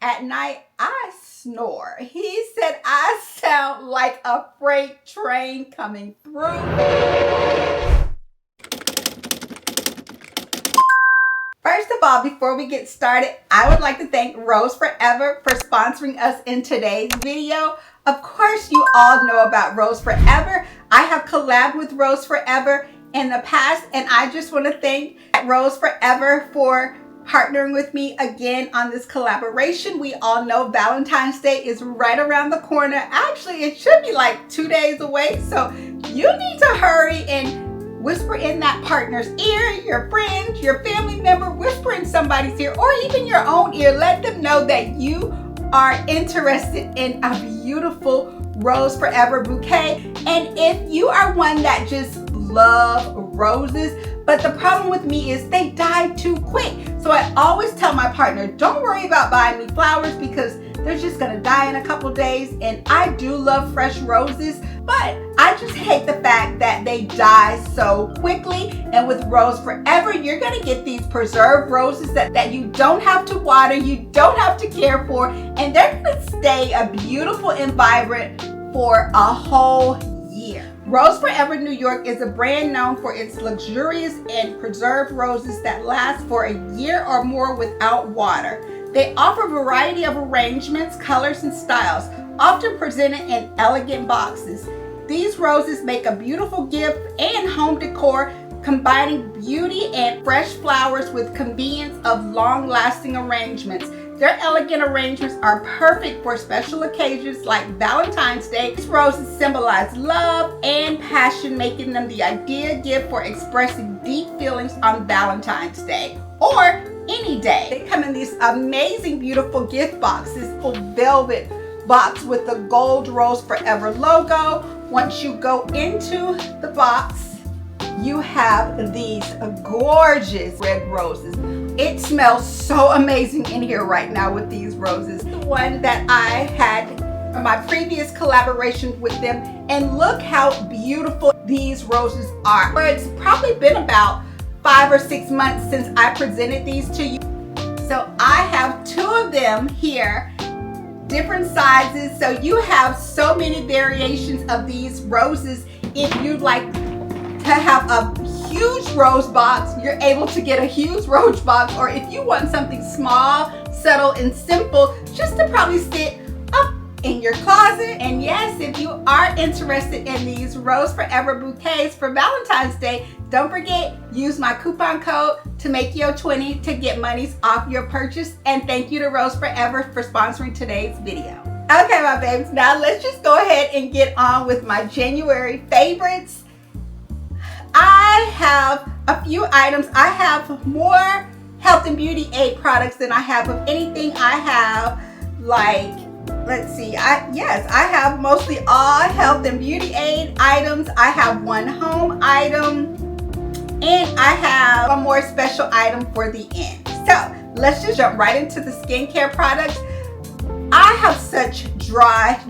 at night, I snore. He said I sound like a freight train coming through. First of all, before we get started, I would like to thank Rose Forever for sponsoring us in today's video. Of course, you all know about Rose Forever. I have collabed with Rose Forever in the past, and I just want to thank Rose Forever for partnering with me again on this collaboration. We all know Valentine's Day is right around the corner. Actually, it should be like 2 days away, so you need to hurry and whisper in that partner's ear, your friend, your family member, whisper in somebody's ear, or even your own ear. Let them know that you are interested in a beautiful Rose Forever bouquet. And if you are one that just love roses, but the problem with me is they die too quick. So I always tell my partner, don't worry about buying me flowers because they're just gonna die in a couple days. And I do love fresh roses, but I just hate the fact that they die so quickly. And with Rose Forever, you're gonna get these preserved roses that you don't have to water, you don't have to care for, and they're gonna stay a beautiful and vibrant for a whole year. Rose Forever New York is a brand known for its luxurious and preserved roses that last for a year or more without water. They offer a variety of arrangements, colors, and styles, often presented in elegant boxes. These roses make a beautiful gift and home decor, combining beauty and fresh flowers with convenience of long-lasting arrangements. Their elegant arrangements are perfect for special occasions like Valentine's Day. These roses symbolize love and passion, making them the ideal gift for expressing deep feelings on Valentine's Day or any day. They come in these amazing, beautiful gift boxes, full velvet box with the gold Rose Forever logo. Once you go into the box, you have these gorgeous red roses. It smells so amazing in here right now with these roses. The one that I had in my previous collaboration with them, and look how beautiful these roses are. It's probably been about 5 or 6 months since I presented these to you. So I have 2 of them here, different sizes. So you have so many variations of these roses. If you'd like to have a huge rose box, you're able to get a huge rose box, or if you want something small, subtle, and simple, just to probably sit up in your closet. And yes, if you are interested in these Rose Forever bouquets for Valentine's Day, don't forget, use my coupon code Tomakio20 to get monies off your purchase. And thank you to Rose Forever for sponsoring today's video. Okay, my babes, now let's just go ahead and get on with my January favorites. I have a few items. I have more health and beauty aid products than I have of anything. I have, like, let's see, I have mostly all health and beauty aid items. I have one home item, and I have a more special item for the end. So let's just jump right into the skincare products. I have such dry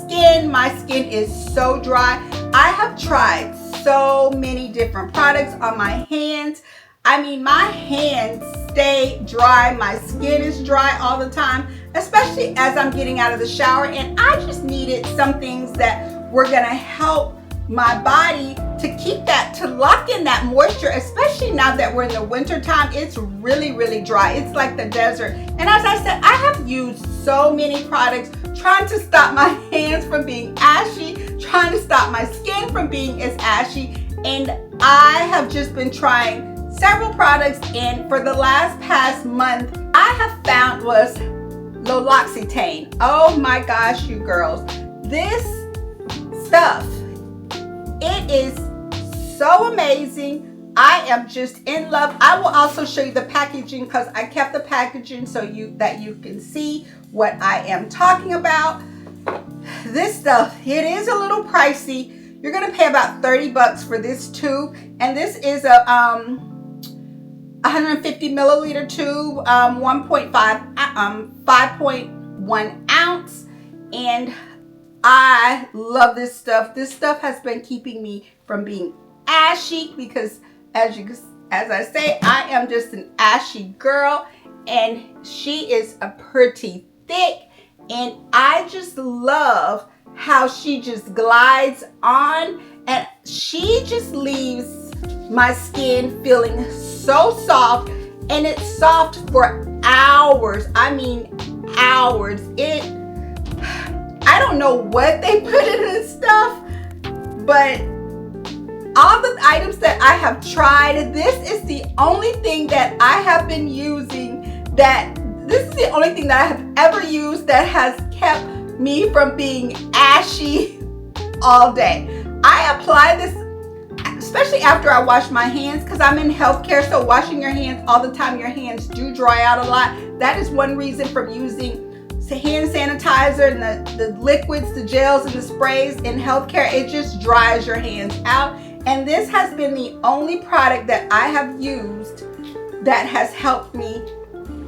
skin. My skin is so dry. I have tried so many different products on my hands. I mean, my hands stay dry. My skin is dry all the time, especially as I'm getting out of the shower. And I just needed some things that were gonna help my body to lock in that moisture, especially now that we're in the winter time. It's really dry. It's like the desert. And as I said, I have used so many products trying to stop my hands from being ashy, trying to stop my skin from being as ashy. And I have just been trying several products, and for the past month, I have found was L'Occitane. Oh my gosh, you girls. This stuff, it is so amazing. I am just in love. I will also show you the packaging because I kept the packaging so that you can see what I am talking about. This stuff, it is a little pricey. You're gonna pay about 30 bucks for this tube, and this is a 150 milliliter tube, 5.1 ounce, and I love this stuff. This stuff has been keeping me from being ashy because as I say, I am just an ashy girl, and she is a pretty thick, and I just love how she just glides on, and she just leaves my skin feeling so soft, and it's soft for hours. I mean hours. I don't know what they put in this stuff, but all the items that I have tried, this is the only thing that I have been using this is the only thing that I have ever used that has kept me from being ashy all day. I apply this especially after I wash my hands, because I'm in healthcare, so washing your hands all the time, your hands do dry out a lot. That is one reason from using hand sanitizer and the liquids, the gels, and the sprays in healthcare. It just dries your hands out. And this has been the only product that I have used that has helped me.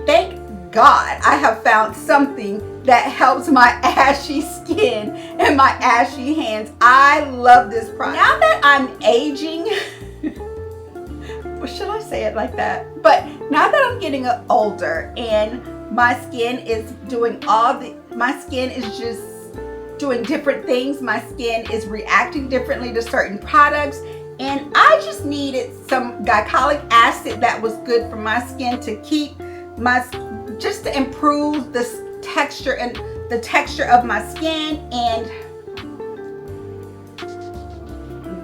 Thank God I have found something that helps my ashy skin and my ashy hands. I love this product. Now that I'm aging, well, should I say it like that? But now that I'm getting older and my skin is doing just doing different things. My skin is reacting differently to certain products, and I just needed some glycolic acid that was good for my skin to keep just to improve the texture and the texture of my skin. And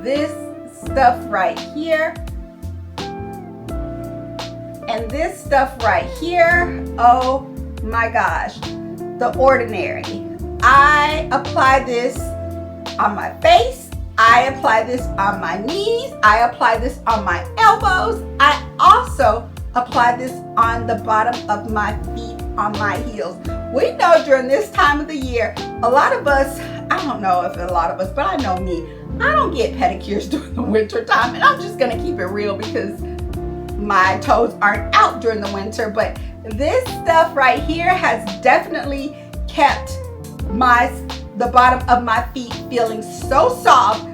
this stuff right here and this stuff right here, oh my gosh, The Ordinary. I apply this on my face, I apply this on my knees, I apply this on my elbows, I also apply this on the bottom of my feet, on my heels. We know during this time of the year, a lot of us, I don't know if a lot of us, but I know me, I don't get pedicures during the winter time, and I'm just gonna keep it real because my toes aren't out during the winter. But this stuff right here has definitely kept the bottom of my feet feeling so soft.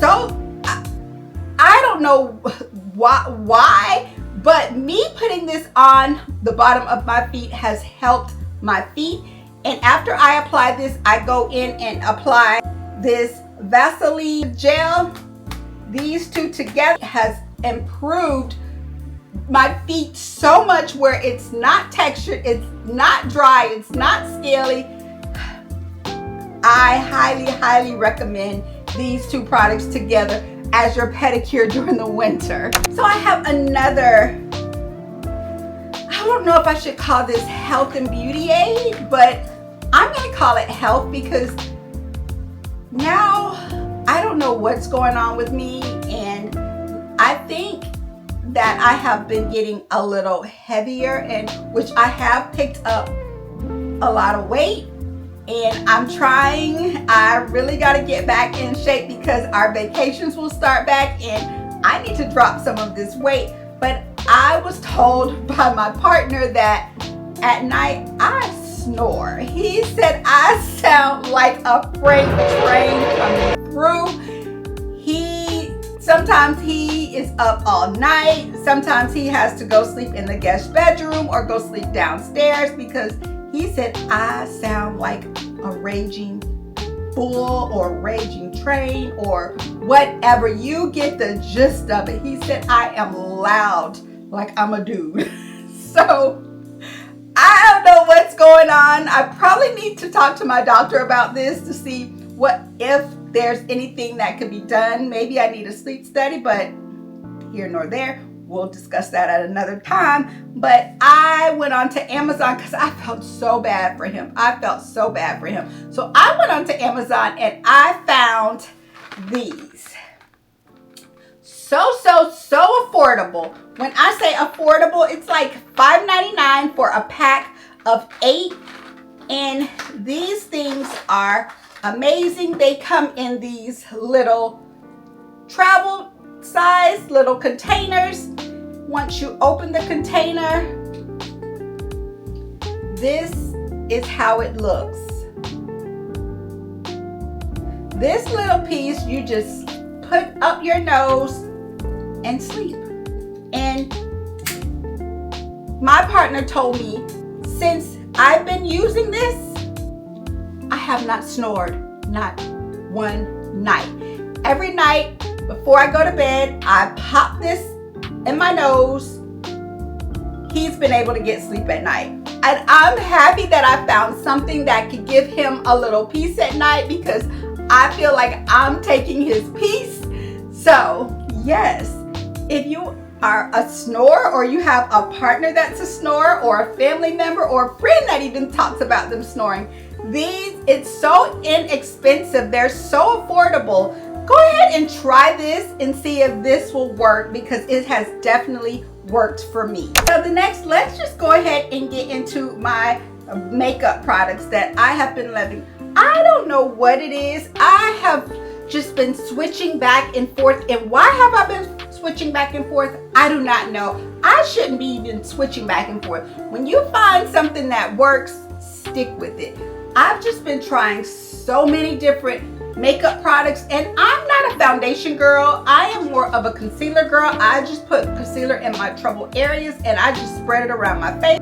So I don't know why, but me putting this on the bottom of my feet has helped my feet. And after I apply this, I go in and apply this Vaseline gel. These two together has improved my feet so much, where it's not textured, it's not dry, it's not scaly. I highly recommend these two products together as your pedicure during the winter. So I have another, I don't know if I should call this health and beauty aid, but I'm gonna call it health, because now I don't know what's going on with me, and I think that I have been getting a little heavier, and which I have picked up a lot of weight, and I'm trying. I really got to get back in shape because our vacations will start back, and I need to drop some of this weight. But I was told by my partner that at night I snore. He said I sound like a freight train coming through. Sometimes he is up all night. Sometimes he has to go sleep in the guest bedroom or go sleep downstairs, because he said I sound like a raging bull or raging train or whatever. You get the gist of it. He said I am loud like I'm a dude. So I don't know what's going on. I probably need to talk to my doctor about this to see if there's anything that could be done. Maybe I need a sleep study, but here nor there. We'll discuss that at another time. But I went on to Amazon because I felt so bad for him. So I went on to Amazon and I found these. So affordable. When I say affordable, it's like $5.99 for a pack of 8. And these things are amazing. They come in these little travel size little containers. Once you open the container, this is how it looks. This little piece you just put up your nose and sleep. And my partner told me, since I've been using this, I have not snored, not one night. Every night before I go to bed, I pop this in my nose. He's been able to get sleep at night. And I'm happy that I found something that could give him a little peace at night, because I feel like I'm taking his peace. So yes, if you are a snorer, or you have a partner that's a snorer, or a family member, or a friend that even talks about them snoring, it's so inexpensive. They're so affordable. Go ahead and try this and see if this will work, because it has definitely worked for me. So let's just go ahead and get into my makeup products that I have been loving. I don't know what it is. I have just been switching back and forth. And why have I been switching back and forth? I do not know. I shouldn't be even switching back and forth. When you find something that works, stick with it. I've just been trying so many different makeup products, and I'm not a foundation girl. I am more of a concealer girl. I just put concealer in my trouble areas and I just spread it around my face.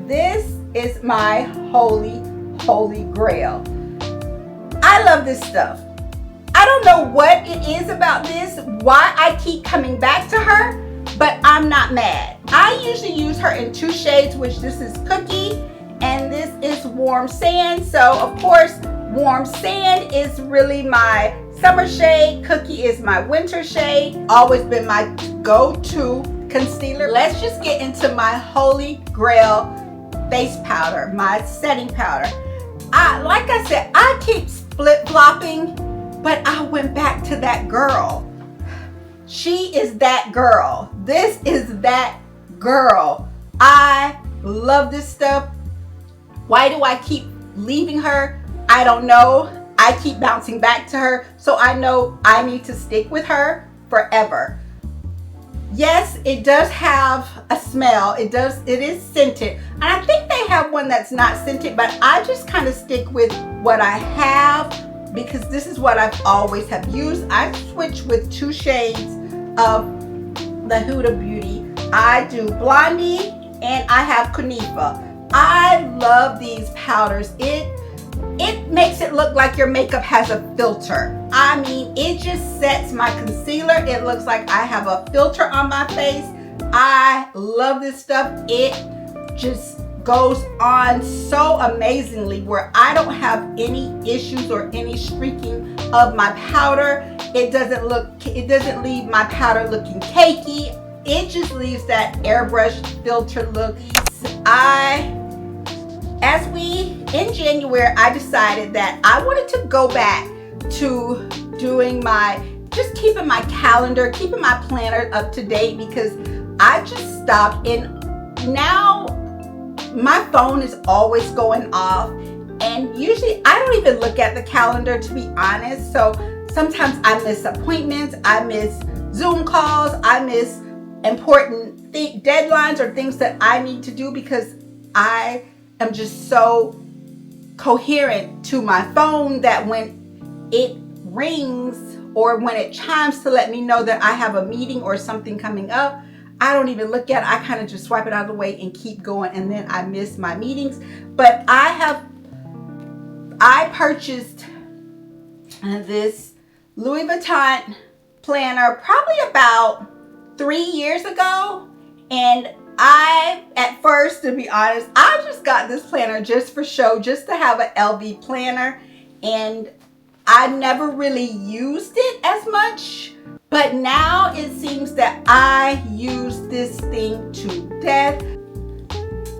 This is my holy grail. I love this stuff. I don't know what it is about this, why I keep coming back to her, but I'm not mad. I usually use her in 2 shades, which this is Cookie and this is Warm Sand. So of course, Warm Sand is really my summer shade. Cookie is my winter shade. Always been my go-to concealer. Let's just get into my holy grail face powder, my setting powder. Like I said, I keep flip-flopping, but I went back to that girl. She is that girl. This is that girl. I love this stuff. Why do I keep leaving her? I don't know. I keep bouncing back to her, so I know I need to stick with her forever. Yes, it does have a smell. It is scented. And I think they have one that's not scented, but I just kind of stick with what I have, because this is what I've always have used. I switch with 2 shades of the Huda Beauty. I do Blondie and I have Kunifa. I love these powders. It makes it look like your makeup has a filter. I mean, it just sets my concealer. It looks like I have a filter on my face. I love this stuff. It just goes on so amazingly, where I don't have any issues or any streaking of my powder. It doesn't leave my powder looking cakey. It just leaves that airbrush filter look. In January, I decided that I wanted to go back to doing just keeping my calendar, keeping my planner up to date, because I just stopped, and now my phone is always going off, and usually I don't even look at the calendar, to be honest. So sometimes I miss appointments, I miss Zoom calls, I miss important deadlines or things that I need to do, because I am just so coherent to my phone that when it rings or when it chimes to let me know that I have a meeting or something coming up, I don't even look at it. I kind of just swipe it out of the way and keep going, and then I miss my meetings. But I purchased this Louis Vuitton planner probably about 3 years ago, and at first, to be honest, I just got this planner just for show, just to have an LV planner, and I never really used it as much. But now it seems that I use this thing to death.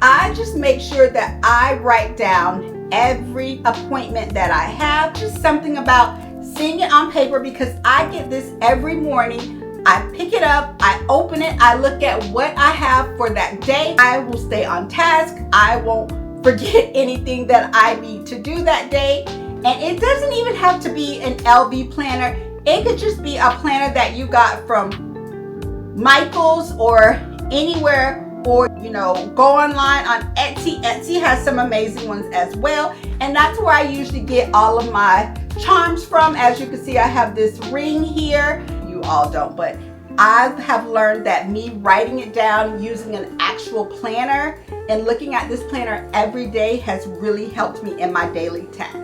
I just make sure that I write down every appointment that I have, just something about seeing it on paper, because I get this every morning. I pick it up, I open it, I look at what I have for that day. I will stay on task. I won't forget anything that I need to do that day. And it doesn't even have to be an LV planner. It could just be a planner that you got from Michael's or anywhere, or go online on Etsy. Etsy has some amazing ones as well. And that's where I usually get all of my charms from. As you can see, I have this ring here. All don't, but I have learned that me writing it down using an actual planner and looking at this planner every day has really helped me in my daily tasks.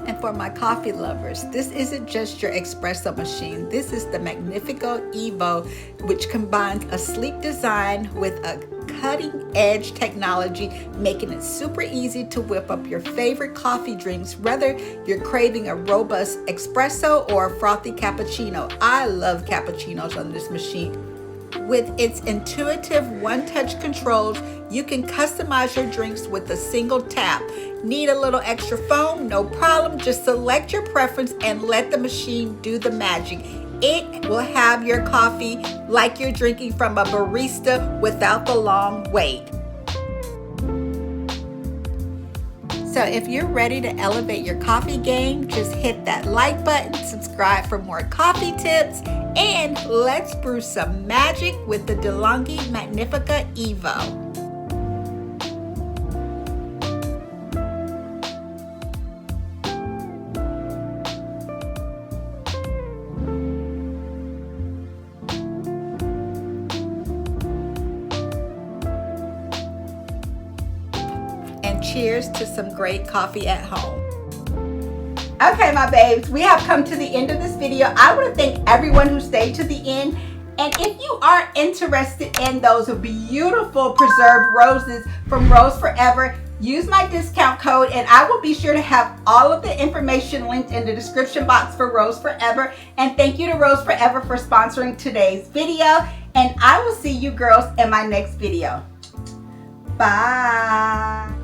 And for my coffee lovers, this isn't just your espresso machine. This is the Magnifico Evo, which combines a sleek design with a cutting-edge technology, making it super easy to whip up your favorite coffee drinks, whether you're craving a robust espresso or a frothy cappuccino. I love cappuccinos on this machine. With its intuitive one-touch controls, you can customize your drinks with a single tap. Need a little extra foam? No problem. Just select your preference and let the machine do the magic. It will have your coffee like you're drinking from a barista without the long wait. So if you're ready to elevate your coffee game, just hit that like button, subscribe for more coffee tips, and let's brew some magic with the DeLonghi Magnifica Evo. And cheers to some great coffee at home. Okay, my babes, we have come to the end of this video. I want to thank everyone who stayed to the end. And if you are interested in those beautiful preserved roses from Rose Forever, use my discount code and I will be sure to have all of the information linked in the description box for Rose Forever. And thank you to Rose Forever for sponsoring today's video. And I will see you girls in my next video. Bye.